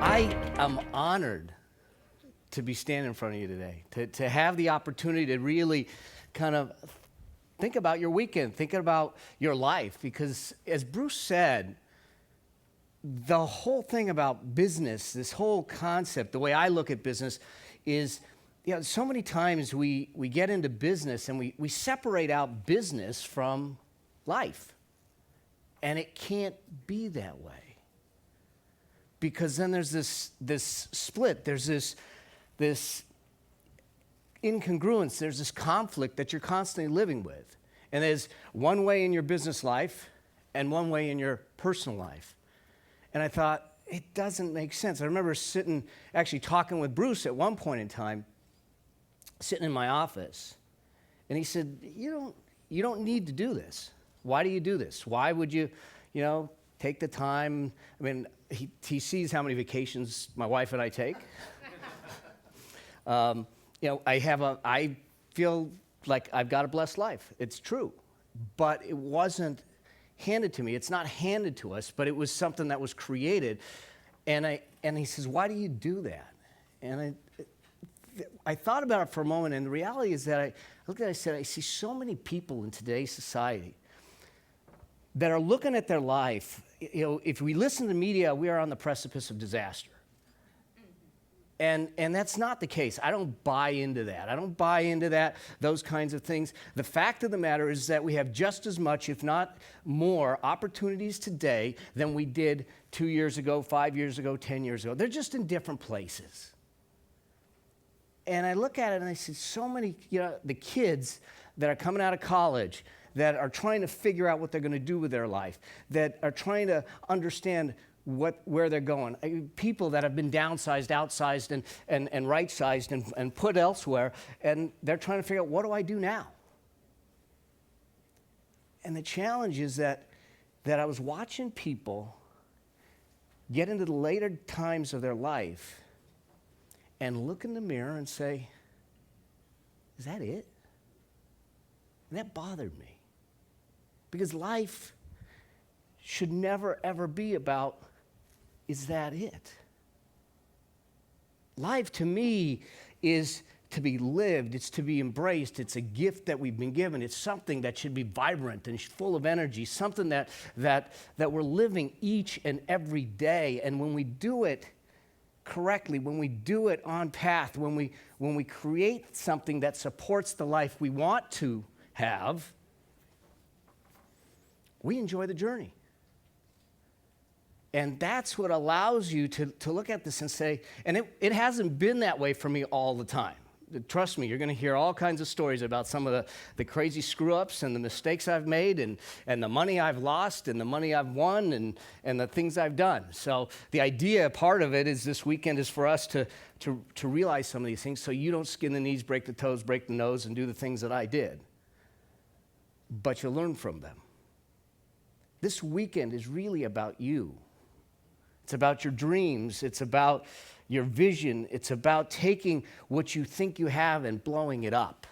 I am honored to be standing in front of you today, to have the opportunity to really kind of think about your weekend, think about your life, because as Bruce said, the whole thing about business, this whole concept, the way I look at business is, so many times we get into business and we separate out business from life. And it can't be that way. Because then there's this split, there's this incongruence, there's this conflict that you're constantly living with. And there's one way in your business life and one way in your personal life. And I thought, it doesn't make sense. I remember actually talking with Bruce at one point in time, sitting in my office, and he said, you don't need to do this. Why do you do this? Why would you, take the time? I mean, he sees how many vacations my wife and I take. I feel like I've got a blessed life. It's true. But it wasn't handed to me. It's not handed to us, but it was something that was created. And he says, why do you do that? And I thought about it for a moment, and the reality is that I looked at it, I said, I see so many people in today's society that are looking at their life. If we listen to media, we are on the precipice of disaster. And that's not the case. I don't buy into that. I don't buy into those kinds of things. The fact of the matter is that we have just as much, if not more, opportunities today than we did 2 years ago, 5 years ago, 10 years ago. They're just in different places. And I look at it and I see so many, the kids that are coming out of college that are trying to figure out what they're going to do with their life, that are trying to understand where they're going. People that have been downsized, outsized, and right-sized and put elsewhere, and they're trying to figure out, what do I do now? And the challenge is that I was watching people get into the later times of their life and look in the mirror and say, is that it? And that bothered me. Because life should never, ever be about, is that it? Life, to me, is to be lived. It's to be embraced. It's a gift that we've been given. It's something that should be vibrant and full of energy, something that we're living each and every day. And when we do it correctly, when we do it on path, when we create something that supports the life we want to have, we enjoy the journey. And that's what allows you to look at this and say, and it hasn't been that way for me all the time. Trust me, you're going to hear all kinds of stories about some of the crazy screw-ups and the mistakes I've made and the money I've lost and the money I've won and the things I've done. So the idea, part of it, is this weekend is for us to realize some of these things so you don't skin the knees, break the toes, break the nose, and do the things that I did. But you'll learn from them. This weekend is really about you. It's about your dreams. It's about your vision. It's about taking what you think you have and blowing it up.